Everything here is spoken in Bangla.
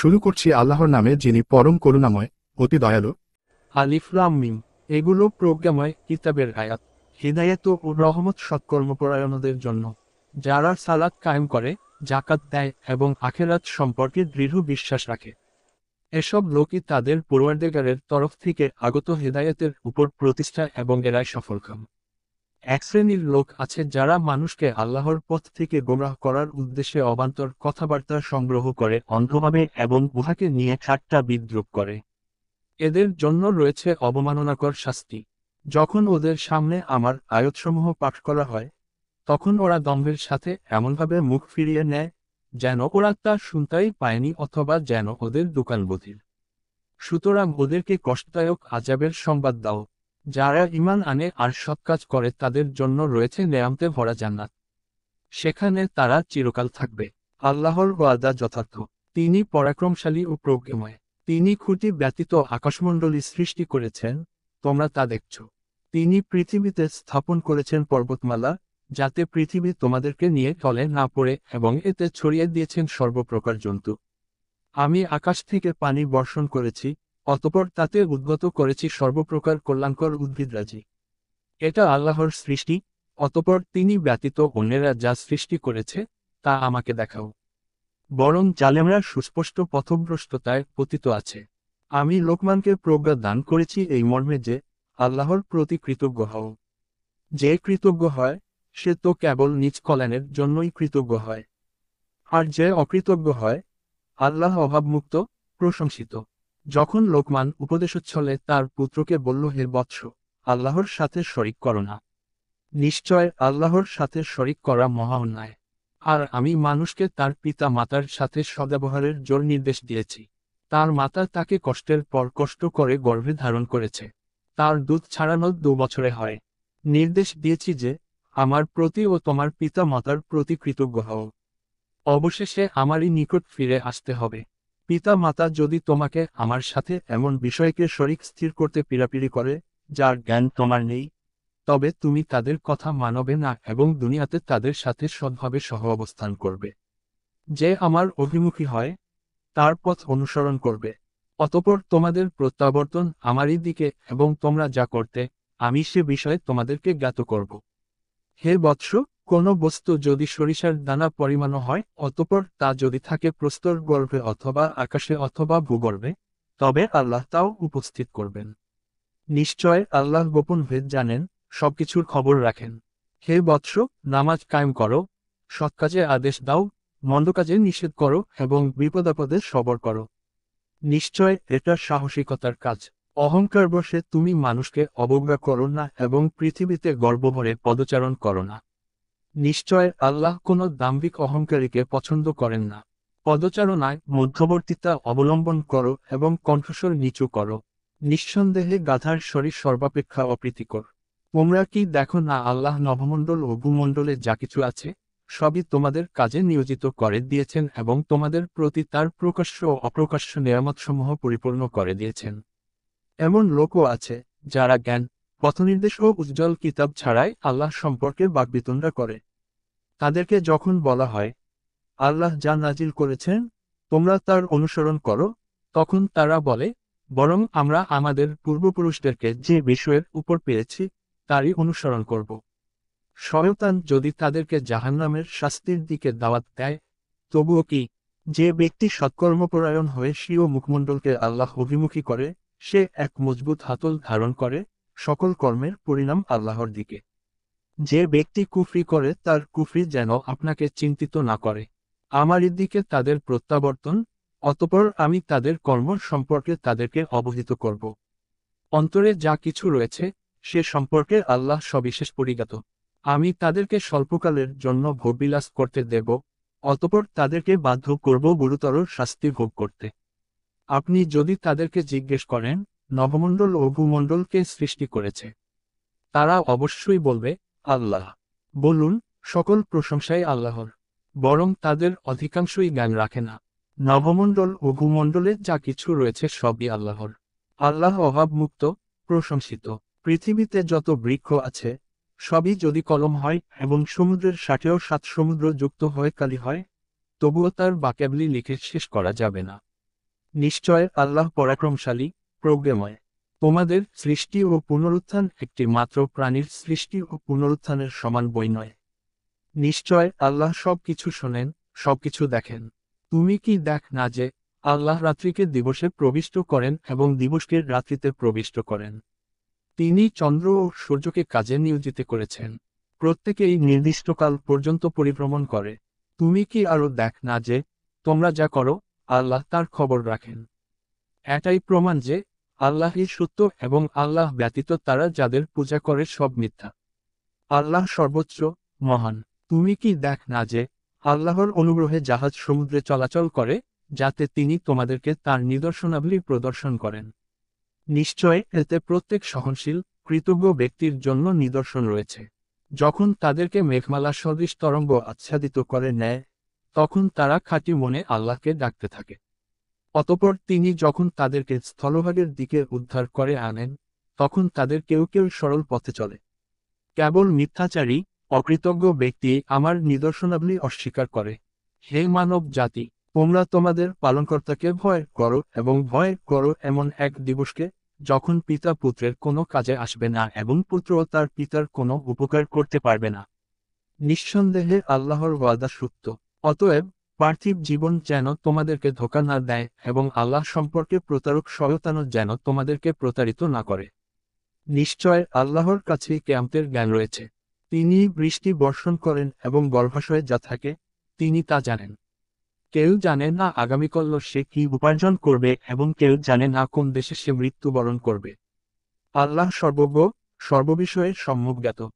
শুরু করছি আল্লাহর নামে, যিনি পরম করুণাময়, অতি দয়ালু। আলিফ লাম মিম। এগুলো প্রজ্ঞাময় কিতাবের আয়াত। হিদায়াত ও রহমত সৎকর্মপরায়ণদের জন্য, যারা সালাত কায়েম করে, জাকাত দেয় এবং আখেরাত সম্পর্কে দৃঢ় বিশ্বাস রাখে। এসব লোকই তাদের পরওয়ারদিগারের তরফ থেকে আগত হিদায়াতের উপর প্রতিষ্ঠা এবং এরাই সফলকাম। এক শ্রেণীর লোক আছে যারা মানুষকে আল্লাহর পথ থেকে গোমরাহ করার উদ্দেশ্যে অবান্তর কথাবার্তা সংগ্রহ করে অন্ধভাবে এবং উহাকে নিয়ে ঠাট্টা বিদ্রূপ করে। এদের জন্য রয়েছে অবমাননাকর শাস্তি। যখন ওদের সামনে আমার আয়াতসমূহ পাঠ করা হয়, তখন ওরা দম্ভের সাথে এমনভাবে মুখ ফিরিয়ে নেয় যেন ওরা তা শুনতেই পায়নি অথবা যেন ওদের দোকান বধির। সুতরাং ওদেরকে কষ্টদায়ক আযাবের সংবাদ দাও। যারা ঈমান আনে আর সৎ কাজ করে তাদের জন্য রয়েছে নেয়ামতে ভরা জান্নাত। সেখানে তারা চিরকাল থাকবে। আল্লাহর ওয়াদা যথার্থ। তিনি পরাক্রমশালী ও প্রজ্ঞাময়। তিনি খুঁটি ব্যতীত আকাশমণ্ডলী সৃষ্টি করেছেন, তোমরা তা দেখছ। তিনি পৃথিবীতে স্থাপন করেছেন পর্বতমালা, যাতে পৃথিবী তোমাদেরকে নিয়ে টলে না পড়ে, এবং এতে ছড়িয়ে দিয়েছেন সর্বপ্রকার জন্তু। আমি আকাশ থেকে পানি বর্ষণ করেছি, অতঃপর তাতে উদ্গত করেছি সর্বপ্রকার কল্যাণকর উদ্ভিদরাজি। এটা আল্লাহর সৃষ্টি, অতঃপর তিনি ব্যতীত অন্যেরা যা সৃষ্টি করেছে তা আমাকে দেখাও। বরং জালেমরা সুস্পষ্ট পথভ্রষ্টতায় পতিত আছে। আমি লোকমানকে প্রজ্ঞা দান করেছি এই মর্মে যে, আল্লাহর প্রতি কৃতজ্ঞ হও। যে কৃতজ্ঞ হয় সে তো কেবল নিজ কল্যাণের জন্যই কৃতজ্ঞ হয়। আর যে অকৃতজ্ঞ হয়, আল্লাহ অভাবমুক্ত, প্রশংসিত। যখন লোকমান উপদেশোচ্ছলে তার পুত্রকে বলল, হে বৎস, আল্লাহর সাথে শরিক করো না। নিশ্চয় আল্লাহর সাথে শরিক করা মহা অন্যায়। আর আমি মানুষকে তার পিতা মাতার সাথে সদ্ব্যবহারের জোর নির্দেশ দিয়েছি। তার মাতা তাকে কষ্টের পর কষ্ট করে গর্ভে ধারণ করেছে। তার দুধ ছাড়ানো 2 বছরে হয়। নির্দেশ দিয়েছি যে, আমার প্রতি ও তোমার পিতা মাতার প্রতি কৃতজ্ঞ হও। অবশেষে আমারই নিকট ফিরে আসতে হবে। পিতা মাতা যদি তোমাকে আমার সাথে এমন বিষয়কে শরিক স্থির করতে পীড়াপিড়ি করে, যার জ্ঞান তোমার নেই, তবে তুমি তাদের কথা মানবে না এবং দুনিয়াতে তাদের সাথে সৎভাবে সহ অবস্থান করবে। যে আমার অভিমুখী হয়, তার পথ অনুসরণ করবে। অতঃপর তোমাদের প্রত্যাবর্তন আমারই দিকে, এবং তোমরা যা করতে, আমি সে বিষয়ে তোমাদেরকে জ্ঞাত করব। হে বৎস, কোন বস্তু যদি সরিষার দানা পরিমাণও হয়, অতঃপর তা যদি থাকে প্রস্তর গর্ভে অথবা আকাশে অথবা ভূগর্ভে, তবে আল্লাহ তাও উপস্থিত করবেন। নিশ্চয় আল্লাহ গোপন ভেদ জানেন, সবকিছুর খবর রাখেন। হে বৎস, নামাজ কায়েম করো, সৎ কাজে আদেশ দাও, মন্দ কাজে নিষেধ করো এবং বিপদাপদে সবর করো। নিশ্চয় এটা সাহসিকতার কাজ। অহংকার বশে তুমি মানুষকে অবজ্ঞা করো না এবং পৃথিবীতে গর্বভরে পদচারণ করো না। নিশ্চয় আল্লাহ কোনো দাম্ভিক অহংকারীকে পছন্দ করেন না। পদচারণায় মধ্যবর্তিতা অবলম্বন করো এবং কণ্ঠস্বর নিচু করো। নিঃসন্দেহে গাধার শরীর সর্বাপেক্ষা অপ্রীতিকর। তোমরা কি দেখো না, আল্লাহ নভমণ্ডল ও ভূমণ্ডলে যা কিছু আছে, সবই তোমাদের কাজে নিয়োজিত করে দিয়েছেন এবং তোমাদের প্রতি তার প্রকাশ্য ও অপ্রকাশ্য নেয়ামতসমূহ পরিপূর্ণ করে দিয়েছেন। এমন লোকও আছে যারা জ্ঞান, পথনির্দেশ ও উজ্জ্বল কিতাব ছাড়াই আল্লাহ সম্পর্কে বাকবিতণ্ডা করে। তাদেরকে যখন বলা হয়, আল্লাহ যা নাজিল করেছেন তোমরা তার অনুসরণ করো, তখন তারা বলে, বরং আমরা আমাদের পূর্বপুরুষদেরকে যে বিষয়ের উপর পেয়েছি তারই অনুসরণ করব। শয়তান যদি তাদেরকে জাহান্নামের শাস্তির দিকে দাওয়াত দেয়, তবুও কি? যে ব্যক্তি সৎকর্মপরায়ণ হয়ে স্বীয় মুখমণ্ডলকে আল্লাহ অভিমুখী করে, সে এক মজবুত হাতল ধারণ করে, সকল কর্মের পরিণাম আল্লাহর দিকে। যে ব্যক্তি কুফরি করে তার কুফরি যেন আপনাকে চিন্তিত না করে। আমারই দিকে তাদের প্রত্যাবর্তন, অতঃপর আমি তাদের কর্ম সম্পর্কে তাদেরকে অবহিত করব। অন্তরে যা কিছু রয়েছে সে সম্পর্কে আল্লাহ সবিশেষ পরিজ্ঞাত। আমি তাদেরকে স্বল্পকালের জন্য ভোগবিলাস করতে দেব, অতঃপর তাদেরকে বাধ্য করব গুরুতর শাস্তি ভোগ করতে। আপনি যদি তাদেরকে জিজ্ঞেস করেন, নভমণ্ডল ও ভূমণ্ডল কে সৃষ্টি করেছে, তারা অবশ্যই বলবে, আল্লাহ। বলুন, সকল প্রশংসাই আল্লাহর। বরং তাদের অধিকাংশই জ্ঞান রাখে না। নভমণ্ডল ও ভূমণ্ডলে যা কিছু রয়েছে সবই আল্লাহর। আল্লাহ অভাবমুক্ত, প্রশংসিত। পৃথিবীতে যত বৃক্ষ আছে সবই যদি কলম হয় এবং সমুদ্রের 7 সমুদ্র যুক্ত হয়ে কালি হয়, তবুও তার বাক্যাবলী লিখে শেষ করা যাবে না। নিশ্চয় আল্লাহ পরাক্রমশালী, প্রজ্ঞাময়। তোমাদের সৃষ্টি ও পুনরুত্থান একটি মাত্র প্রাণীর সৃষ্টি ও পুনরুত্থানের সমান বই নয়। নিশ্চয় আল্লাহ সবকিছু শোনেন, সবকিছু দেখেন। তুমি কি দেখ না যে, আল্লাহ রাত্রিকে দিবসে প্রবিষ্ট করেন এবং দিবসকে রাত্রিতে প্রবিষ্ট করেন। তিনি চন্দ্র ও সূর্যকে কাজে নিয়োজিত করেছেন। প্রত্যেকেই নির্দিষ্টকাল পর্যন্ত পরিভ্রমণ করে। তুমি কি আরো দেখ না যে, তোমরা যা করো, আল্লাহ তার খবর রাখেন। এটাই প্রমাণ যে, আল্লাহই সত্য এবং আল্লাহ ব্যতীত তারা যাদের পূজা করে সব মিথ্যা। আল্লাহ সর্বোচ্চ, মহান। তুমি কি দেখ না যে, আল্লাহর অনুগ্রহে জাহাজ সমুদ্রে চলাচল করে, যাতে তিনি তোমাদেরকে তার নিদর্শনাবলী প্রদর্শন করেন। নিশ্চয় এতে প্রত্যেক সহনশীল, কৃতজ্ঞ ব্যক্তির জন্য নিদর্শন রয়েছে। যখন তাদেরকে মেঘমালা সদৃশ তরঙ্গ আচ্ছাদিত করে নেয়, তখন তারা খাঁটি মনে আল্লাহকে ডাকতে থাকে। অতঃপর তিনি যখন তাদেরকে স্থলভাগের দিকে উদ্ধার করে আনেন, তখন তাদের কেউ কেউ সরল পথে চলে। কেবল মিথ্যাচারী, অকৃতজ্ঞ ব্যক্তি আমার নিদর্শনাবলী অস্বীকার করে। হে মানব জাতি, তোমরা তোমাদের পালনকর্তাকে ভয় করো এবং ভয় করো এমন এক দিবসকে, যখন পিতা পুত্রের কোনো কাজে আসবে না এবং পুত্রও তার পিতার কোনো উপকার করতে পারবে না। নিঃসন্দেহে আল্লাহর ওয়াদা সত্য। অতএব, পার্থিব জীবন যেন তোমাদেরকে ধোঁকা না দেয় এবং আল্লাহ সম্পর্কে প্রতারক শয়তানও যেন তোমাদেরকে প্রতারিত না করে। নিশ্চয় আল্লাহর কাছেই কিয়ামতের জ্ঞান রয়েছে। তিনি বৃষ্টি বর্ষণ করেন এবং গর্ভাশয়ে যা থাকে, তিনি তা জানেন। কেউ জানে না আগামীকাল সে কি উপার্জন করবে এবং কেউ জানে না কোন দেশে সে মৃত্যুবরণ করবে। আল্লাহ সর্বজ্ঞ, সর্ববিষয়ে সম্যক জ্ঞাত।